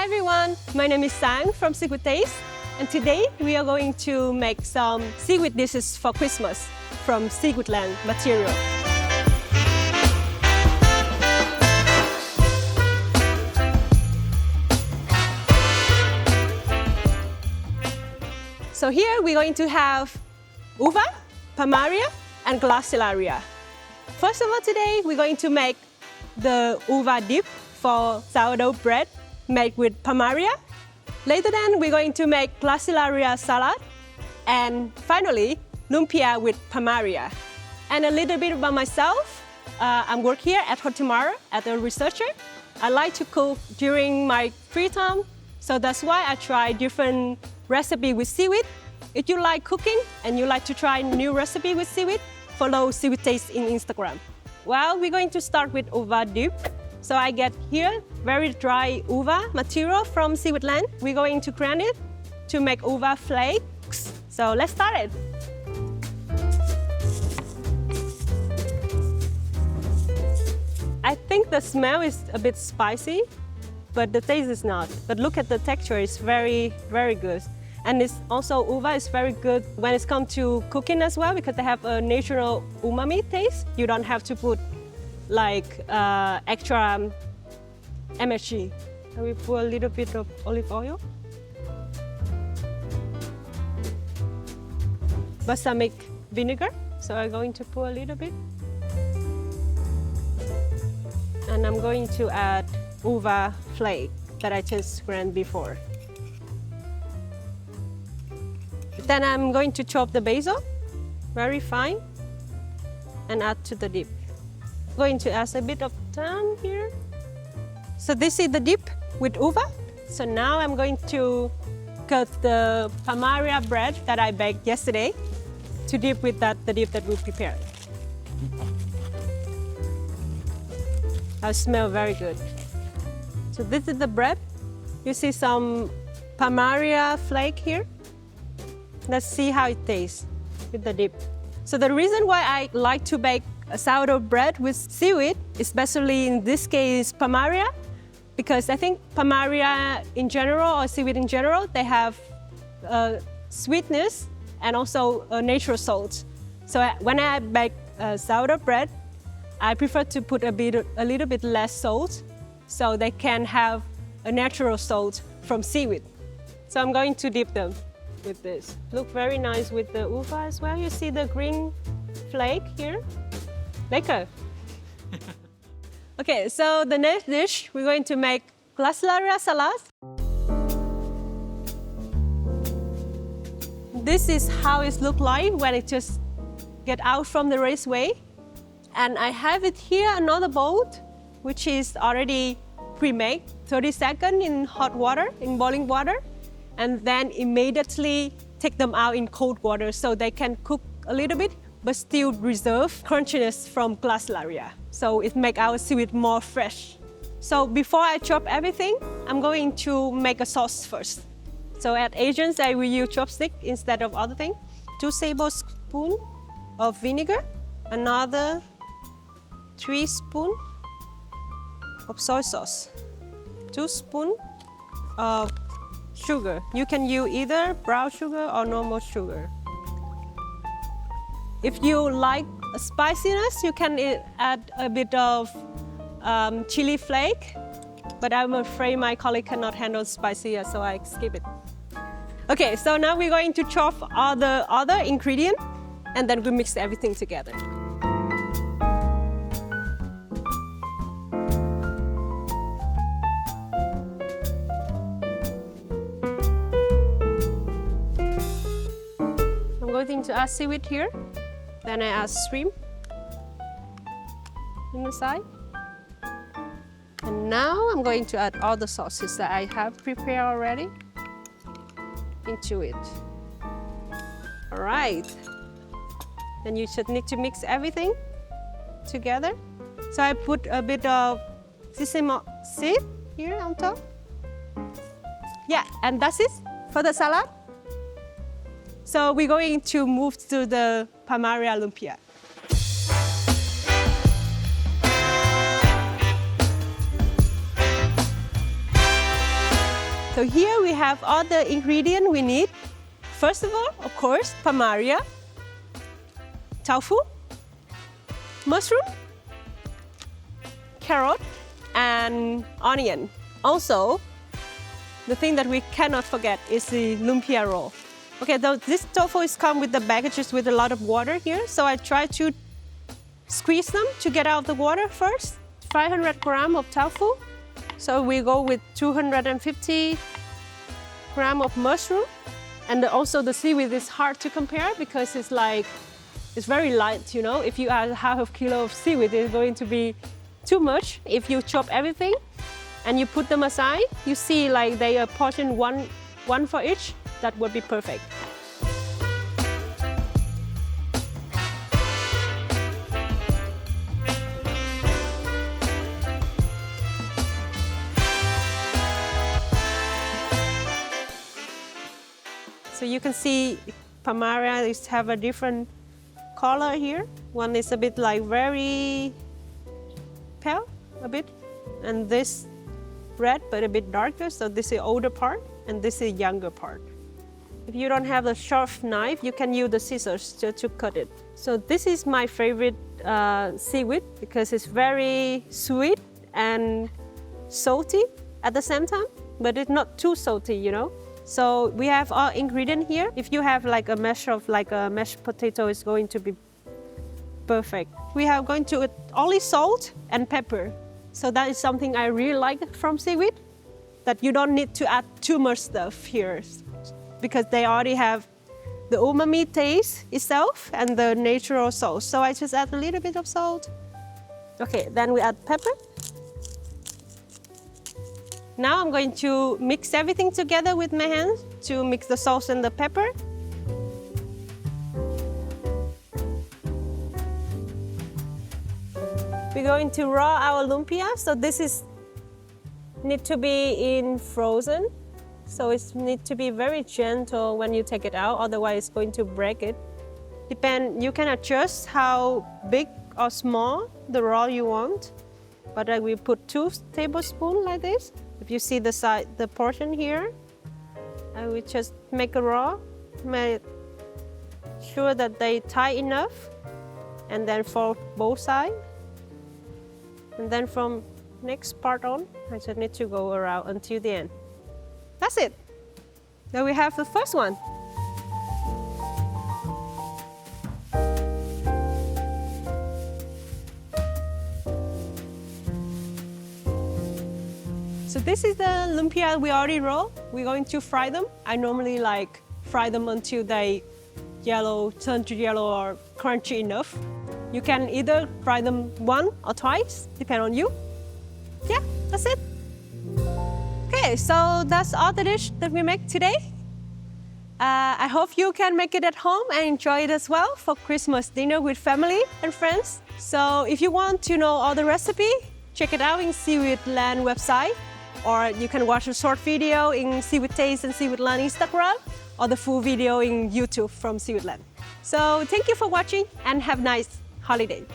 everyone, my name is Sang from Seaweed Taste, and today we are going to make some seaweed dishes for Christmas from Seaweedland material. So here we're going to have Ulva, Palmaria, and Gracilaria. First of all, today we're going to make the Ulva dip for sourdough bread made with Palmaria. Later then, we're going to make Gracilaria salad, and finally, lumpia with Palmaria. And a little bit about myself. I work here at Hotemara as a researcher. I like to cook during my free time, so that's why I try different recipes with seaweed. If you like cooking and you like to try new recipe with seaweed, follow Seaweed Taste in Instagram. Well, we're going to start with Ulva dip. So I get here very dry Ulva material from Seaweedland. We're going to grind it to make Ulva flakes. So let's start it. I think the smell is a bit spicy, but the taste is not. But look at the texture, it's very, very good. And it's also, Ulva is very good when it comes to cooking as well, because they have a natural umami taste. You don't have to put like extra MSG. And we put a little bit of olive oil. Balsamic vinegar, so I'm going to put a little bit. And I'm going to add Ulva flake that I just ground before. Then I'm going to chop the basil very fine and add to the dip. Going to add a bit of thyme here. So this is the dip with Ulva. So now I'm going to cut the Palmaria bread that I baked yesterday to dip with the dip that we prepared. It smells very good. So this is the bread. You see some Palmaria flake here. Let's see how it tastes with the dip. So the reason why I like to bake a sourdough bread with seaweed, especially in this case Palmaria, because I think Palmaria in general, or seaweed in general, they have sweetness and also a natural salt. So when I bake sourdough bread, I prefer to put a little bit less salt, so they can have a natural salt from seaweed. So I'm going to dip them with this. Look very nice with the Ulva as well. You see the green flake here? Lekker. Okay, so the next dish, we're going to make Gracilaria salad. This is how it looks like when it just get out from the raceway. And I have it here, another bowl, which is already pre-made, 30 seconds in hot water, in boiling water, and then immediately take them out in cold water so they can cook a little bit, but still reserve crunchiness from Gracilaria. So it makes our seaweed more fresh. So before I chop everything, I'm going to make a sauce first. So at Asians, I will use chopstick instead of other thing. 2 tablespoons of vinegar, another 3 spoons of soy sauce, 2 spoons of sugar. You can use either brown sugar or normal sugar. If you like spiciness, you can add a bit of chili flake, but I'm afraid my colleague cannot handle spicy, so I skip it. Okay, so now we're going to chop all the other ingredients, and then we mix everything together. I'm going to add seaweed here. Then I add shrimp on the side. And now I'm going to add all the sauces that I have prepared already into it. All right. Then you should need to mix everything together. So I put a bit of sesame seed here on top. Yeah, and that's it for the salad. So we're going to move to the Palmaria lumpia. So here we have all the ingredients we need. First of all, of course, Palmaria, tofu, mushroom, carrot, and onion. Also, the thing that we cannot forget is the lumpia roll. Okay, though this tofu is come with the packages with a lot of water here, so I try to squeeze them to get out the water first. 500 grams of tofu. So we go with 250 grams of mushroom. And also the seaweed is hard to compare because it's very light, you know. If you add half a kilo of seaweed, it's going to be too much. If you chop everything and you put them aside, you see like they are portioned one for each, that would be perfect. So you can see Palmaria have a different color here. One is a bit like very pale, a bit, and this red but a bit darker. So this is the older part and this is the younger part. If you don't have a sharp knife, you can use the scissors to cut it. So this is my favorite seaweed because it's very sweet and salty at the same time, but it's not too salty, you know. So we have our ingredient here. If you have like a mesh of like a mashed potato, it's going to be perfect. We are going to add only salt and pepper. So that is something I really like from seaweed, that you don't need to add too much stuff here because they already have the umami taste itself and the natural salt. So I just add a little bit of salt. Okay, then we add pepper. Now I'm going to mix everything together with my hands to mix the salt and the pepper. We're going to raw our lumpia. So this is need to be in frozen. So it needs to be very gentle when you take it out, otherwise it's going to break it. You can adjust how big or small the raw you want. But I will put 2 tablespoons like this. If you see the portion here, I will just make a raw, make sure that they tight enough, and then fold both sides. And then from next part on, I just need to go around until the end. That's it. Now we have the first one. So this is the lumpia we already rolled. We're going to fry them. I normally like fry them until they turn to yellow or crunchy enough. You can either fry them 1 or twice, depend on you. Yeah, that's it. Okay, so that's all the dish that we make today. I hope you can make it at home and enjoy it as well for Christmas dinner with family and friends. So if you want to know all the recipe, check it out in Seaweedland website, or you can watch a short video in Seaweed Taste and Seaweedland Instagram, or the full video in YouTube from Seaweedland. So thank you for watching and have a nice holiday.